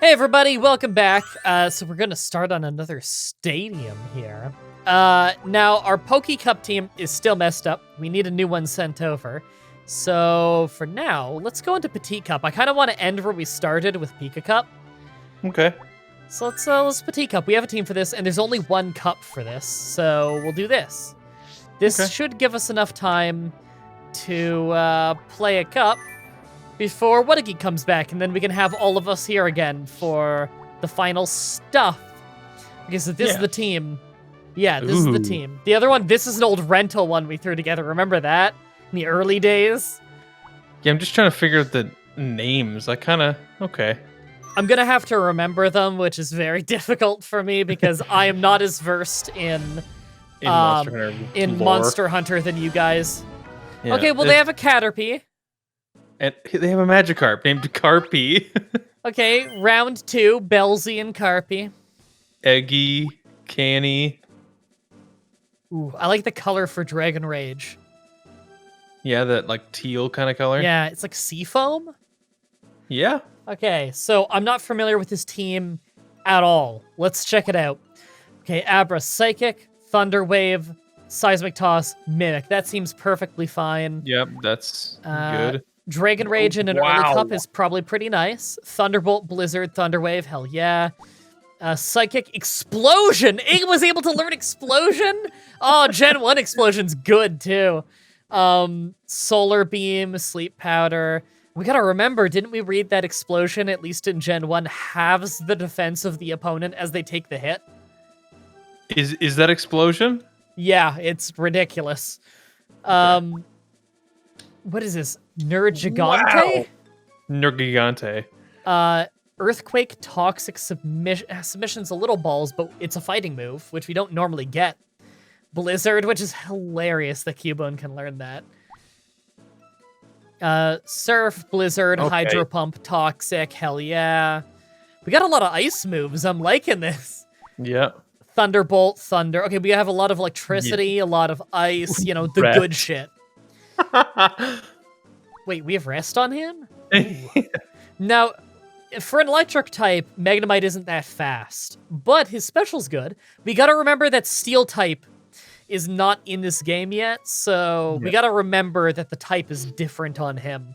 Hey everybody, welcome back. So we're gonna start on another stadium here. Now our Poke Cup team is still messed up. We need a new one sent over. So for now, let's go into Petite Cup. I kind of want to end where we started with Pika Cup. Okay. So let's Petite Cup. We have a team for this, and there's only one cup for this, so we'll do this. This should give us enough time to play a cup before Whattageek comes back, and then we can have all of us here again for the final stuff. Okay, so this is the team. Yeah, this is the team. The other one, this is an old rental one we threw together. Remember that? In the early days? Yeah, I'm just trying to figure out the names. Okay. I'm gonna have to remember them, which is very difficult for me because I am not as versed in Monster Hunter than you guys. Yeah, okay, well, they have a Caterpie. And they have a Magikarp named Carpy. Okay, round 2, Bellsy and Carpy. Eggy, Canny. Ooh, I like the color for Dragon Rage. Yeah, that like teal kind of color. Yeah, it's like Seafoam. Yeah. Okay, so I'm not familiar with this team at all. Let's check it out. Okay, Abra, Psychic, Thunder Wave, Seismic Toss, Mimic. That seems perfectly fine. Yep, that's good. Dragon Rage in an early cup is probably pretty nice. Thunderbolt, Blizzard, Thunderwave, hell yeah. Psychic Explosion! It was able to learn Explosion? Oh, Gen 1 Explosion's good, too. Solar Beam, Sleep Powder. We gotta remember, didn't we read that Explosion, at least in Gen 1, halves the defense of the opponent as they take the hit? Is that Explosion? Yeah, it's ridiculous. Okay. What is this? Nergigante? Wow. Nergigante. Earthquake, Toxic, Submission's a little balls, but it's a fighting move, which we don't normally get. Blizzard, which is hilarious that Cubone can learn that. Surf, Blizzard, Hydro Pump, Toxic, hell yeah. We got a lot of ice moves, I'm liking this. Yeah. Thunderbolt, Thunder. Okay, we have a lot of electricity, a lot of ice, you know, the good shit. Wait, we have rest on him? Now, for an electric type, Magnemite isn't that fast, but his special's good. We gotta remember that Steel type is not in this game yet, so we gotta remember that the type is different on him.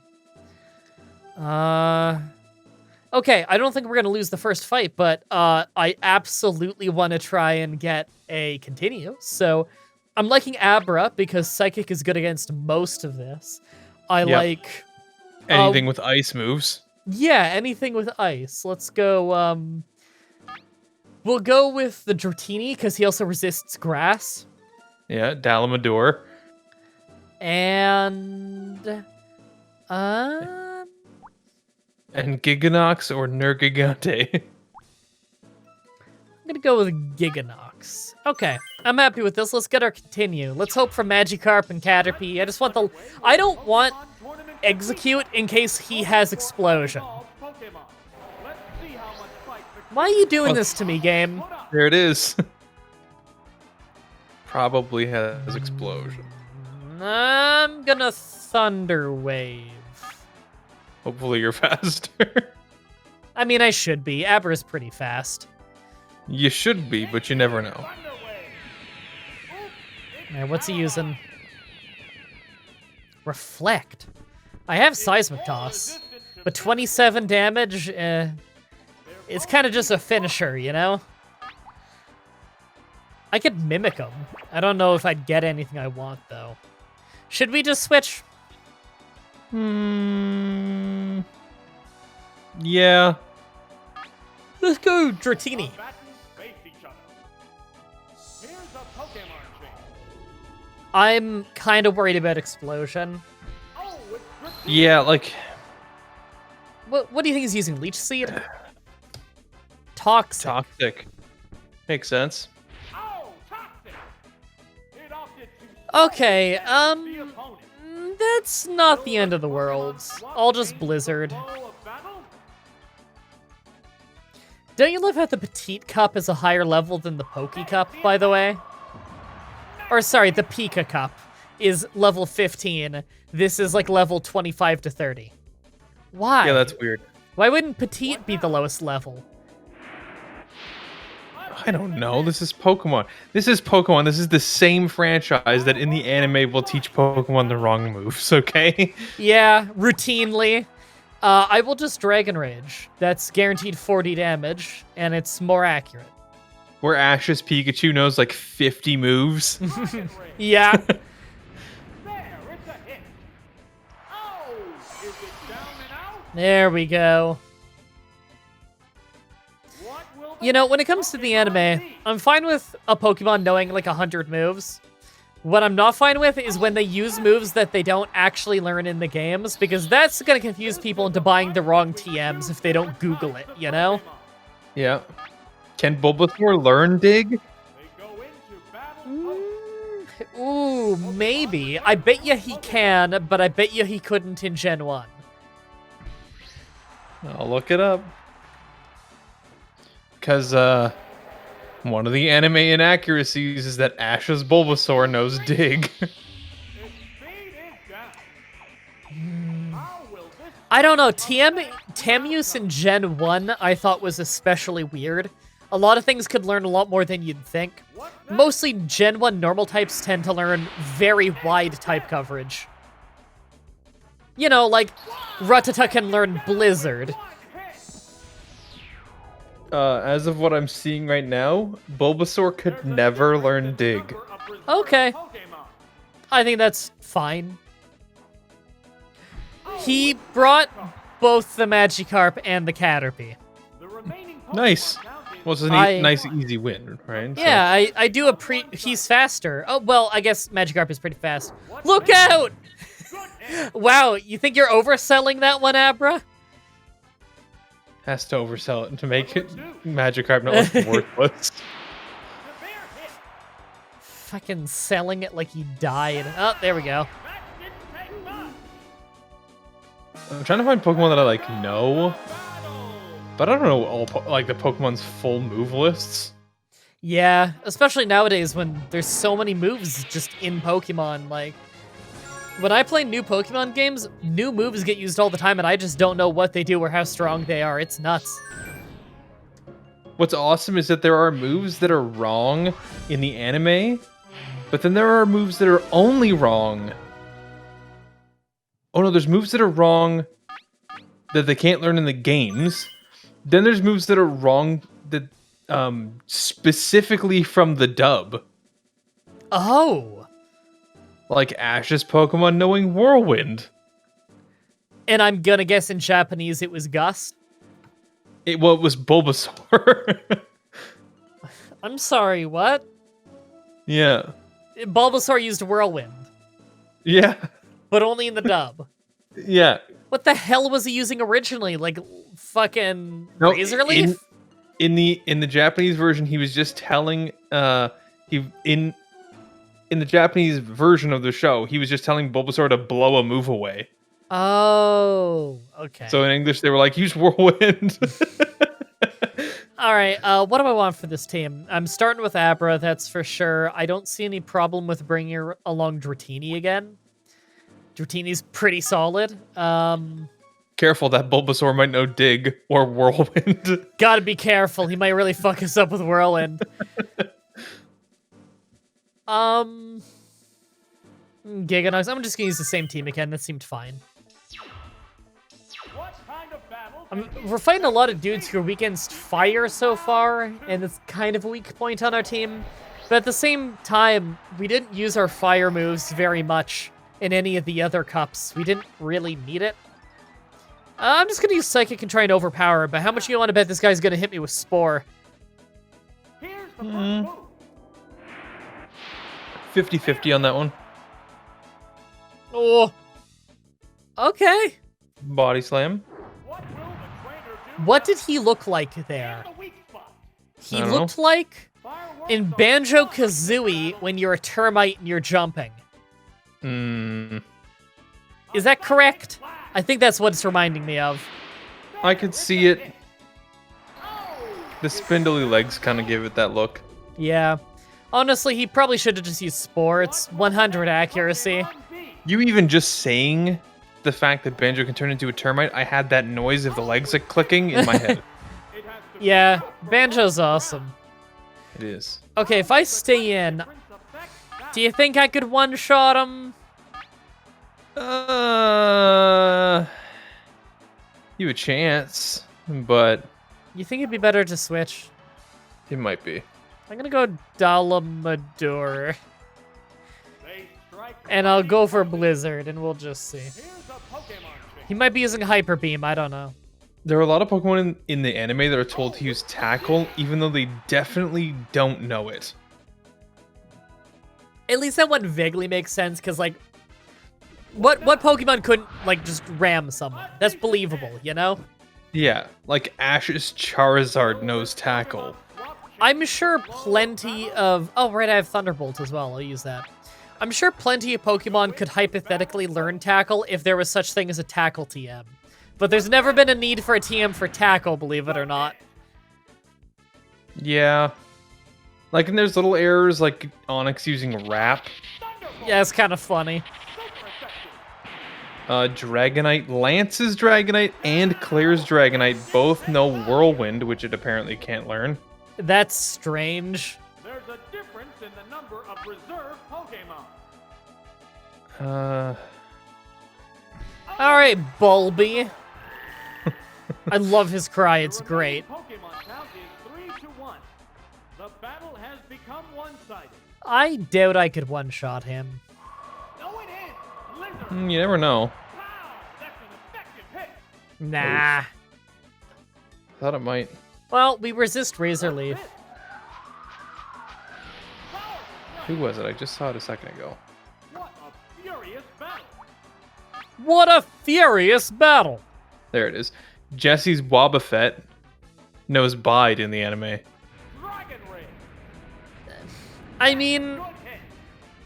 Okay, I don't think we're gonna lose the first fight, but I absolutely want to try and get a continue, so I'm liking Abra because Psychic is good against most of this. I like... anything with ice moves. Yeah, anything with ice. Let's go, we'll go with the Dratini, because he also resists grass. Yeah, Dalamador. And... And Giganox or Nergigante. I'm gonna go with Giganox. Okay, I'm happy with this. Let's get our continue. Let's hope for Magikarp and Caterpie. I just want the... I don't want Execute in case he has Explosion. Why are you doing this to me, game? There it is. Probably has Explosion. I'm gonna Thunder Wave. Hopefully you're faster. I mean, I should be. Abra's pretty fast. You should be, but you never know. Alright, what's he using? Reflect. I have Seismic Toss, but 27 damage, it's kind of just a finisher, you know? I could Mimic him. I don't know if I'd get anything I want, though. Should we just switch? Yeah. Let's go Dratini. I'm kind of worried about Explosion. Yeah, like... What do you think he's using? Leech Seed? Toxic. Toxic. Makes sense. Okay, that's not the end of the world. I'll just Blizzard. Don't you love how the Petite Cup is a higher level than the Poke Cup, by the way? Or sorry, the Pika Cup is level 15. This is like level 25 to 30. Why? Yeah, that's weird. Why wouldn't Petite be the lowest level? I don't know. This is Pokemon. This is Pokemon. This is the same franchise that in the anime will teach Pokemon the wrong moves, okay? Yeah, routinely. I will just Dragon Rage. That's guaranteed 40 damage, and it's more accurate. Where Ash's Pikachu knows like 50 moves. Yeah. There we go. You know, when it comes to the anime, I'm fine with a Pokemon knowing like 100 moves. What I'm not fine with is when they use moves that they don't actually learn in the games, because that's going to confuse people into buying the wrong TMs if they don't Google it, you know? Yeah. Can Bulbasaur learn Dig? Ooh, maybe. I bet you he can, but I bet you he couldn't in Gen 1. I'll look it up. Because, one of the anime inaccuracies is that Ash's Bulbasaur knows Dig. I don't know, TM use in Gen 1 I thought was especially weird. A lot of things could learn a lot more than you'd think. Mostly Gen 1 normal types tend to learn very wide type coverage. You know, like, Rattata can learn Blizzard. As of what I'm seeing right now, Bulbasaur could never learn Dig. Okay. I think that's fine. He brought both the Magikarp and the Caterpie. Nice. Well, it's a nice, easy win, right? Yeah, so. I do he's faster. Oh, well, I guess Magikarp is pretty fast. Look out! Wow, you think you're overselling that one, Abra? Has to oversell it to make it Magikarp not look worthless. Fucking selling it like he died. Oh, there we go. I'm trying to find Pokemon that I like know, but I don't know all like the Pokemon's full move lists. Yeah, especially nowadays when there's so many moves just in Pokemon. Like, when I play new Pokemon games, new moves get used all the time, and I just don't know what they do or how strong they are. It's nuts. What's awesome is that there are moves that are wrong in the anime, but then there are moves that are only wrong. Oh no, there's moves that are wrong that they can't learn in the games. Then there's moves that are wrong that specifically from the dub. Oh. Like Ash's Pokemon knowing Whirlwind. And I'm gonna guess in Japanese it was Gus? It was Bulbasaur. I'm sorry, what? Yeah. Bulbasaur used Whirlwind. Yeah. But only in the dub. Yeah. What the hell was he using originally? Like, fucking Razor Leaf? In the Japanese version, he was just telling, in the Japanese version of the show, he was just telling Bulbasaur to blow a move away. Oh, okay. So in English, they were like, use Whirlwind. All right, what do I want for this team? I'm starting with Abra, that's for sure. I don't see any problem with bringing along Dratini again. Dratini's pretty solid. Careful, that Bulbasaur might know Dig or Whirlwind. Gotta be careful, he might really fuck us up with Whirlwind. Giganox, I'm just gonna use the same team again, that seemed fine. We're fighting a lot of dudes who are weak against fire so far, and it's kind of a weak point on our team. But at the same time, we didn't use our fire moves very much in any of the other cups. We didn't really need it. I'm just gonna use Psychic and try and overpower, but how much do you want to bet this guy's gonna hit me with Spore? 50-50 on that one. Oh. Okay. Body slam. What did he look like there? He looked like in Banjo-Kazooie when you're a termite and you're jumping. Is that correct? I think that's what it's reminding me of. I could see it. The spindly legs kind of give it that look. Yeah. Honestly, he probably should have just used Spore. It's 100 accuracy. You even just saying the fact that Banjo can turn into a termite, I had that noise of the legs like clicking in my head. Yeah, Banjo's awesome. It is. Okay, if I stay in, do you think I could one-shot him? You have a chance, but You think it'd be better to switch? it might be. I'm gonna go Dalamador. And I'll go for Blizzard, and we'll just see. He might be using Hyper Beam, I don't know. There are a lot of Pokemon in the anime that are told to use Tackle, even though they definitely don't know it. At least that one vaguely makes sense, because, like, what Pokemon couldn't, like, just ram someone? That's believable, you know? Yeah, like Ash's Charizard knows Tackle. I'm sure plenty of... Oh, right, I have Thunderbolt as well. I'll use that. I'm sure plenty of Pokemon could hypothetically learn Tackle if there was such thing as a Tackle TM. But there's never been a need for a TM for Tackle, believe it or not. Yeah. Like, and there's little errors like Onix using Wrap. Yeah, it's kind of funny. Dragonite, Lance's Dragonite and Claire's Dragonite both know Whirlwind, which it apparently can't learn. That's strange. There's a difference in the number of reserve Pokemon. All right, Bulby. I love his cry. It's great. Pokemon count is 3-1. The battle has become one-sided. I doubt I could one-shot him. No, it is. Blizzard. You never know. Wow, that's an effective hit. Nah. Thought it might. Well, we resist Razor Leaf. Who was it? I just saw it a second ago. What a furious battle. What a furious battle! There it is. Jesse's Wobbuffet knows Bide in the anime. Dragon Ray. I mean, Good hit.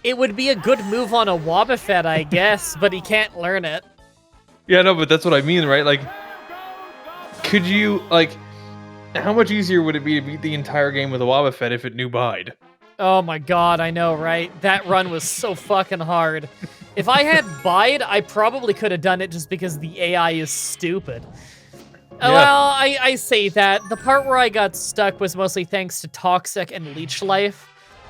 it would be a good move on a Wobbuffet, I guess, but he can't learn it. Yeah, no, but that's what I mean, right? Like, There goes the could you, like, how much easier would it be to beat the entire game with a Wobbuffet if it knew Bide? Oh my god, I know, right? That run was so fucking hard. If I had Bide, I probably could have done it just because the AI is stupid. Yeah. Well, I say that. The part where I got stuck was mostly thanks to Toxic and Leech Life.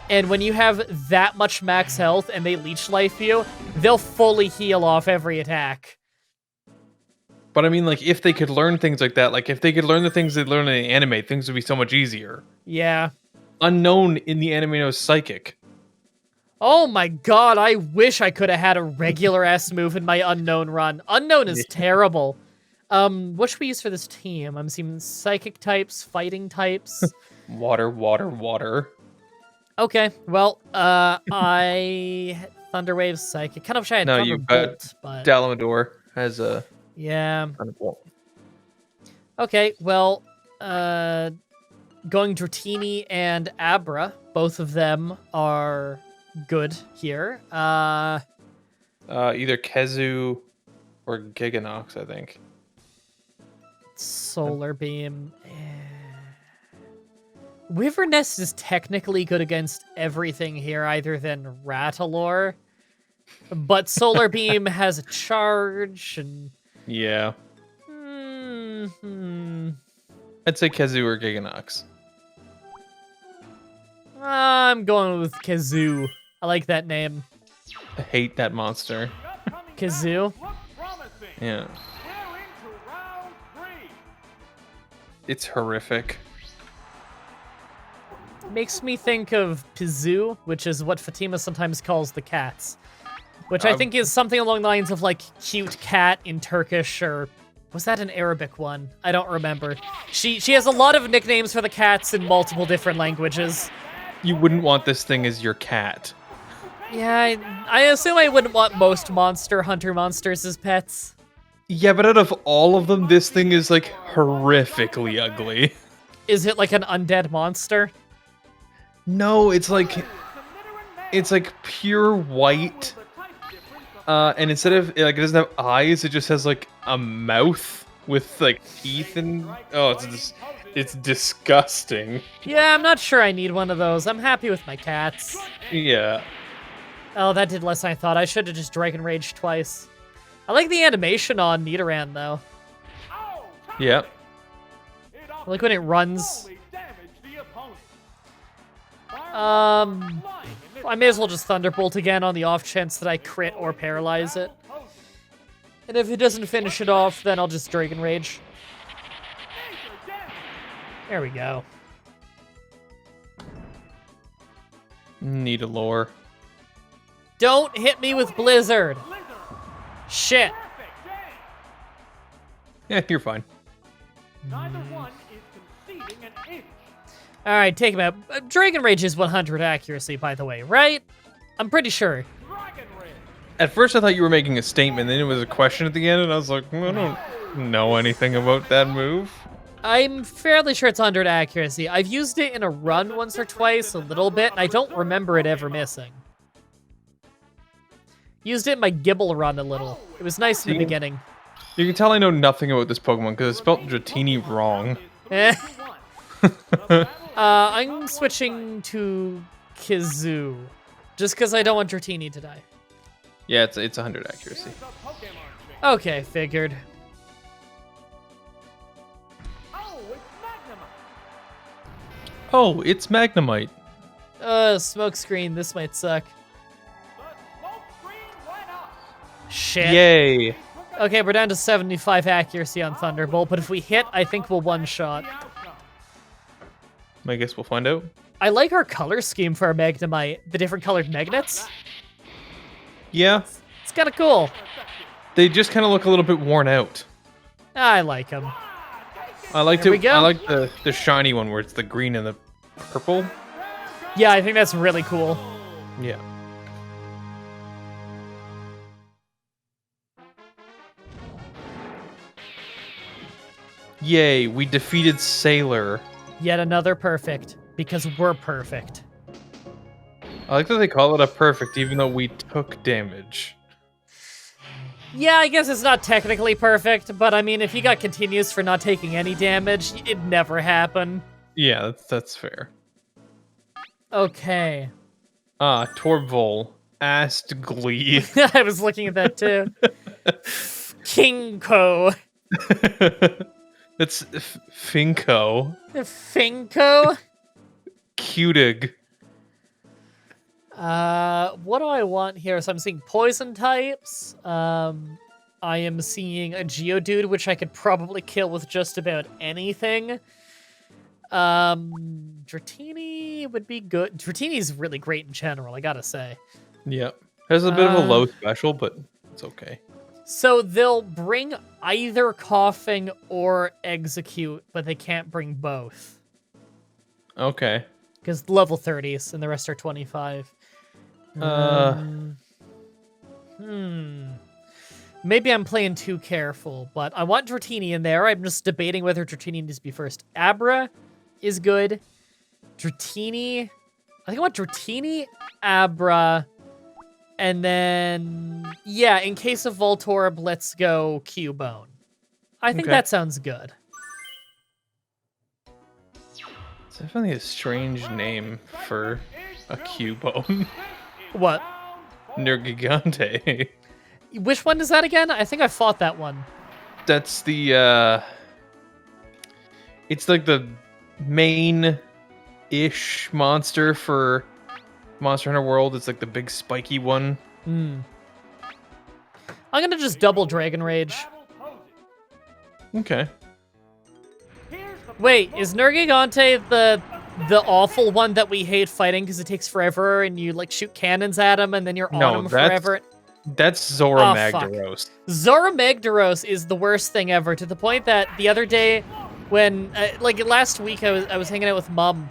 And when you have that much max health and they Leech Life you, they'll fully heal off every attack. But I mean, like, if they could learn things like that, like, if they could learn the things they learn in the anime, things would be so much easier. Yeah. Unknown in the anime knows Psychic. Oh my god, I wish I could have had a regular-ass move in my Unknown run. Unknown is terrible. What should we use for this team? I'm seeing Psychic types, Fighting types. Water, water, water. Okay, well, I... Thunder Wave, Psychic. Kind of wish I had No, you've got Thunderbolt, but... Dalamador has a Yeah. Thunderbolt. Okay, well, going Dratini and Abra, both of them are good here. Either Kezu or Giganox, I think. Solar Beam. Wivernest is technically good against everything here, other than Rattalore. But Solar Beam has a charge, and... Yeah. Hmm. I'd say Kezu or Giganox. I'm going with Kazoo. I like that name. I hate that monster. upcoming Kazoo? battles look promising. Yeah. We're into round 3. It's horrific. Makes me think of Pizoo, which is what Fatima sometimes calls the cats. Which I think is something along the lines of, like, cute cat in Turkish, or... Was that an Arabic one? I don't remember. She has a lot of nicknames for the cats in multiple different languages. You wouldn't want this thing as your cat. Yeah, I assume I wouldn't want most Monster Hunter monsters as pets. Yeah, but out of all of them, this thing is, like, horrifically ugly. Is it like an undead monster? No, it's like pure white. And instead of, like, it doesn't have eyes, it just has, like, a mouth with, like, teeth and... Oh, it's disgusting. Yeah, I'm not sure I need one of those. I'm happy with my cats. Yeah. Oh, that did less than I thought. I should have just Dragon Rage twice. I like the animation on Nidoran, though. Yeah. I like when it runs. I may as well just Thunderbolt again on the off chance that I crit or paralyze it. And if it doesn't finish it off, then I'll just Dragon Rage. There we go. Need a lore. Don't hit me with Blizzard. Shit. Yeah, you're fine. Neither one is conceding an inch. All right, take him out. Dragon Rage is 100 accuracy, by the way, right? I'm pretty sure. Dragon Rage. At first, I thought you were making a statement, then it was a question at the end, and I was like, I don't know anything about that move. I'm fairly sure it's 100 accuracy. I've used it in a run once or twice, a little bit, and I don't remember it ever missing. Used it in my Gibble run a little. It was nice in the beginning. You can tell I know nothing about this Pokemon because it's spelled Dratini wrong. Eh. I'm switching to Kazoo, just because I don't want Dratini to die. Yeah, it's 100 accuracy. Okay, figured. Oh, it's Magnemite. Smokescreen, this might suck. Shit. Yay. Okay, we're down to 75 accuracy on Thunderbolt, but if we hit, I think we'll one-shot. I guess we'll find out. I like our color scheme for our Magnemite, the different colored magnets. Yeah. It's kind of cool. They just kind of look a little bit worn out. I like them. I like Here we go. I like the shiny one where it's the green and the purple. Yeah, I think that's really cool. Yeah. Yay, we defeated Sailor. Yet another perfect, because we're perfect. I like that they call it a perfect even though we took damage. Yeah, I guess it's not technically perfect, but I mean, if you got continues for not taking any damage, it'd never happen. Yeah, that's fair. Okay. Torvol. Asked Glee. I was looking at that too. Kingko. That's Finko. Finko? Cutig. What do I want here? So I'm seeing poison types. I am seeing a Geodude, which I could probably kill with just about anything. Dratini would be good. Dratini's really great in general, I gotta say. Yep. Has a bit of a low special, but it's okay. So they'll bring either Coughing or Execute, but they can't bring both. Okay. Because level 30s, and the rest are 25. Maybe I'm playing too careful, but I want Dratini in there. I'm just debating whether Dratini needs to be first. Abra is good. Dratini... I think I want Dratini, Abra, and then... Yeah, in case of Voltorb, let's go Cubone. I think that sounds good. It's definitely a strange name for a Cubone. What? Nergigante. Which one is that again? I think I fought that one. That's the, it's like the main-ish monster for Monster Hunter World. It's like the big spiky one. I'm gonna just double Dragon Rage. Okay. Wait, is Nergigante the awful one that we hate fighting because it takes forever and you like shoot cannons at him and then you're on him forever? That's Zora Magdaros. Zora Magdaros is the worst thing ever, to the point that the other day when, like last week I was hanging out with Mom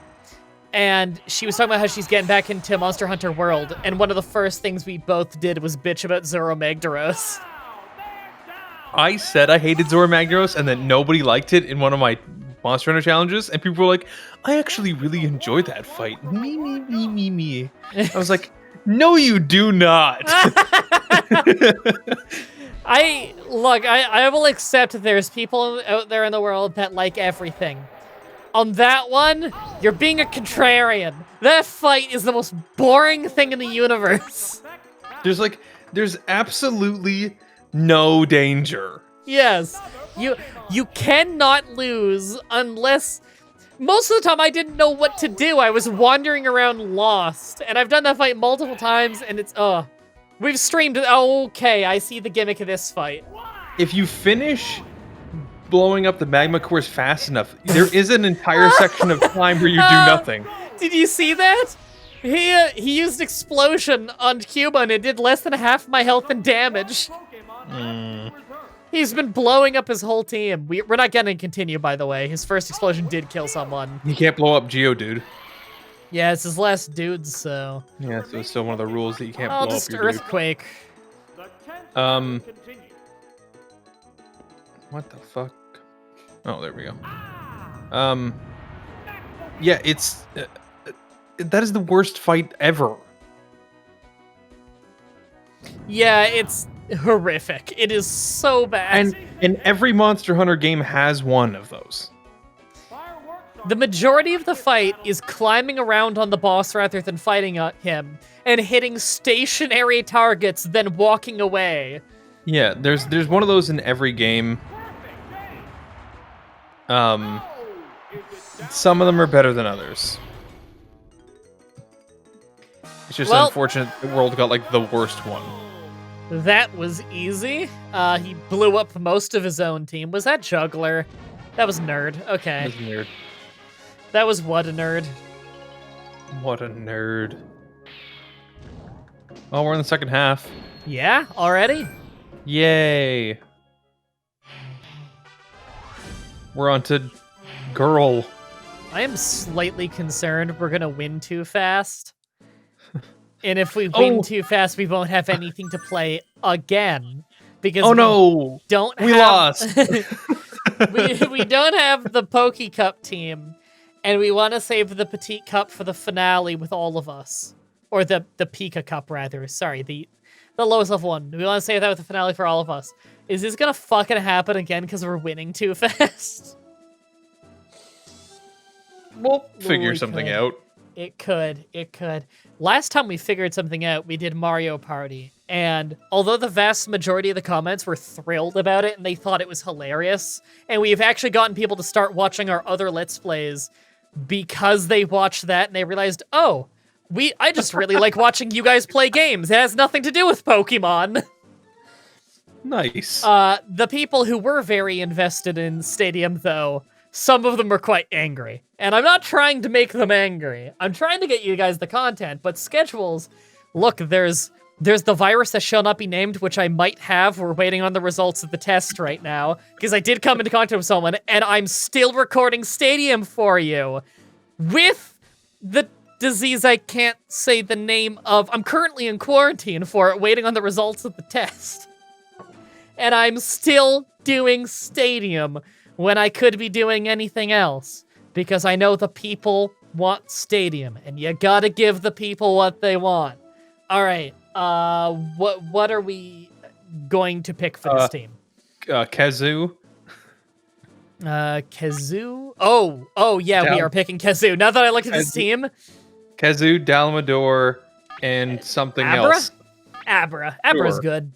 and she was talking about how she's getting back into Monster Hunter World, and one of the first things we both did was bitch about Zora Magdaros. I said I hated Zora Magdaros and that nobody liked it in one of my Monster Hunter challenges, and people were like, I actually really enjoyed that fight. Me. I was like, no, you do not. I will accept that there's people out there in the world that like everything. On that one, you're being a contrarian. That fight is the most boring thing in the universe. There's absolutely no danger. Yes, you cannot lose unless... Most of the time, I didn't know what to do. I was wandering around lost, and I've done that fight multiple times, and it's, We've streamed... Okay, I see the gimmick of this fight. If you finish blowing up the magma cores fast enough, there is an entire section of time where you do nothing. Did you see that? He used explosion on Cuba, and it did less than half my health and damage. He's been blowing up his whole team. We're not gonna continue, by the way. His first explosion did kill someone. You can't blow up Geodude. Yeah, it's his last dude, so... Yeah, so it's still one of the rules that you can't I'll blow just up your earthquake. dude. What the fuck? Oh, there we go. Yeah, it's... that is the worst fight ever. Yeah, it's horrific. It is so bad. And every Monster Hunter game has one of those. The majority of the fight is climbing around on the boss rather than fighting him, and hitting stationary targets, then walking away. Yeah, there's one of those in every game. Some of them are better than others. It's just unfortunate the world got like the worst one. That was easy. He blew up most of his own team. Was that Juggler? That was Nerd. Okay. That was weird. That was What a Nerd. What a nerd. Oh, we're in the second half. Yeah? Already? Yay. We're on to Girl. I am slightly concerned we're gonna win too fast. And if we Oh. win too fast, we won't have anything to play again. Because Oh no! We lost! we don't have the Poke Cup team, and we want to save the Petite Cup for the finale with all of us. Or the Pika Cup, rather. Sorry, the lowest level one. We want to save that with the finale for all of us. Is this gonna fucking happen again because we're winning too fast? We'll figure we something could. out. It could. It could. Last time we figured something out, we did Mario Party. And although the vast majority of the comments were thrilled about it and they thought it was hilarious, and we've actually gotten people to start watching our other Let's Plays because they watched that and they realized, oh, I just really like watching you guys play games. It has nothing to do with Pokemon. Nice. The people who were very invested in Stadium, though, some of them were quite angry. And I'm not trying to make them angry. I'm trying to get you guys the content, but schedules... Look, there's the virus that shall not be named, which I might have. We're waiting on the results of the test right now, because I did come into contact with someone, and I'm still recording Stadium for you. With the disease I can't say the name of. I'm currently in quarantine for it, waiting on the results of the test. And I'm still doing Stadium when I could be doing anything else. Because I know the people want Stadium, and you gotta give the people what they want. All right, what are we going to pick for this team? Kazoo. Kazoo? Oh yeah, we are picking Kazoo. Now that I look at this team. Kazoo, Dalmador, and something Abra? else. Abra. Abra's Sure. good.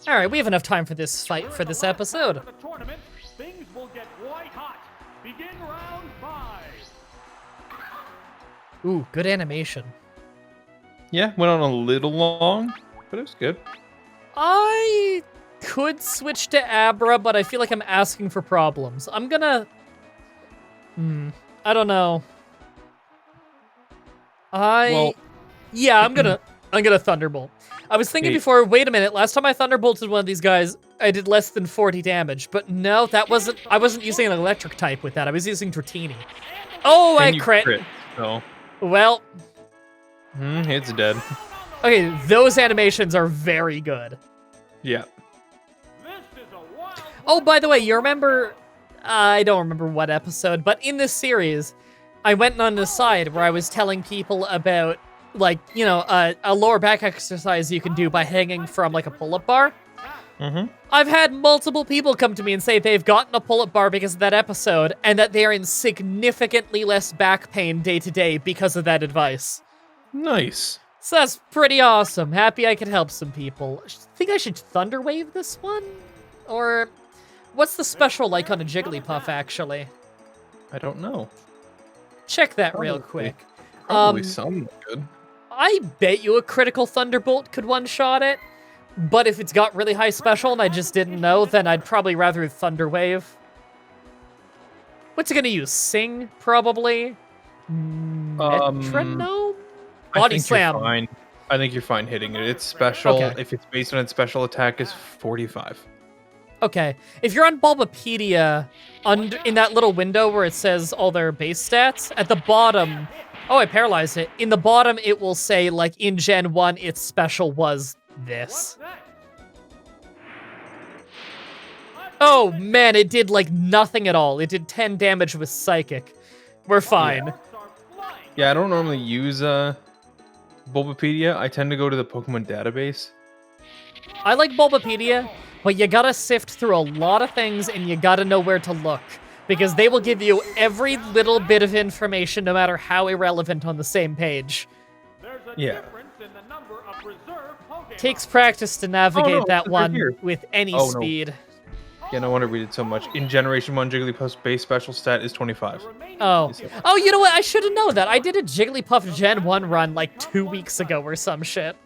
All right, we have enough time for this fight for this episode. The tournament, things will get white hot. Begin round 5. Ooh, good animation. Yeah, went on a little long, but it was good. I could switch to Abra, but I feel like I'm asking for problems. I'm gonna... I don't know. Yeah, I'm gonna Thunderbolt. I was thinking before, wait a minute, last time I Thunderbolted one of these guys, I did less than 40 damage, but no, I wasn't using an electric type with that, I was using Dratini. Oh, And I you crit. So, Well, it's dead. okay, those animations are very good. Yeah. This is a wild Oh, by the way, you remember, I don't remember what episode, but in this series, I went on the side where I was telling people about, like, you know, a lower back exercise you can do by hanging from, like, a pull-up bar. I've had multiple people come to me and say they've gotten a pull-up bar because of that episode, and that they are in significantly less back pain day to day because of that advice. Nice. So that's pretty awesome. Happy I could help some people. Think I should Thunderwave this one? Or what's the special like on a Jigglypuff, actually? I don't know. Check that real quick. Probably some good. I bet you a critical Thunderbolt could one-shot it, but if it's got really high special and I just didn't know, then I'd probably rather Thunderwave. What's it gonna use? Sing, probably? Metronome? Body Slam. I think you're fine hitting it. It's special. Okay. If it's based on its special attack, is 45. Okay. If you're on Bulbapedia, in that little window where it says all their base stats, at the bottom... Oh, I paralyzed it. In the bottom, it will say, like, in Gen 1, its special was this. Oh, man, it did, like, nothing at all. It did 10 damage with Psychic. We're fine. Yeah, I don't normally use Bulbapedia. I tend to go to the Pokemon database. I like Bulbapedia, but you gotta sift through a lot of things, and you gotta know where to look. Because they will give you every little bit of information, no matter how irrelevant, on the same page. Yeah. Takes practice to navigate that it's right one here. with any Oh, no. speed. Yeah, no wonder I read it so much. In Generation 1, Jigglypuff's base special stat is 25. Oh. Oh, you know what? I should have known that. I did a Jigglypuff Gen 1 run like 2 weeks ago or some shit.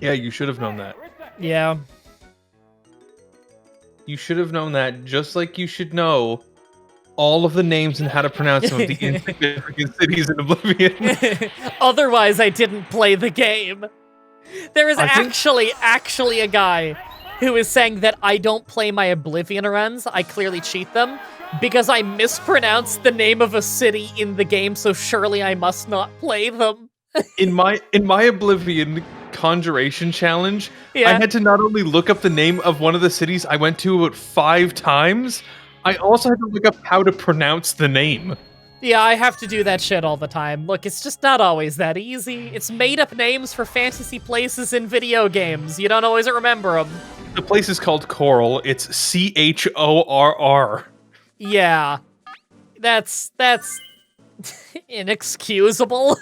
Yeah, you should have known that. Yeah. You should have known that, just like you should know all of the names and how to pronounce some of the insignificant cities in Oblivion. Otherwise, I didn't play the game. There is actually a guy who is saying that I don't play my Oblivion runs, I clearly cheat them, because I mispronounced the name of a city in the game, so surely I must not play them. in my Oblivion Conjuration challenge, Yeah. I had to not only look up the name of one of the cities I went to about 5 times, I also had to look up how to pronounce the name. Yeah, I have to do that shit all the time. Look, it's just not always that easy. It's made-up names for fantasy places in video games. You don't always remember them. The place is called Coral. It's Chorr. Yeah. That's inexcusable.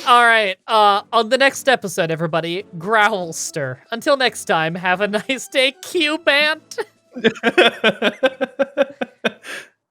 Alright, on the next episode, everybody, Growlster. Until next time, have a nice day, Q-Bant!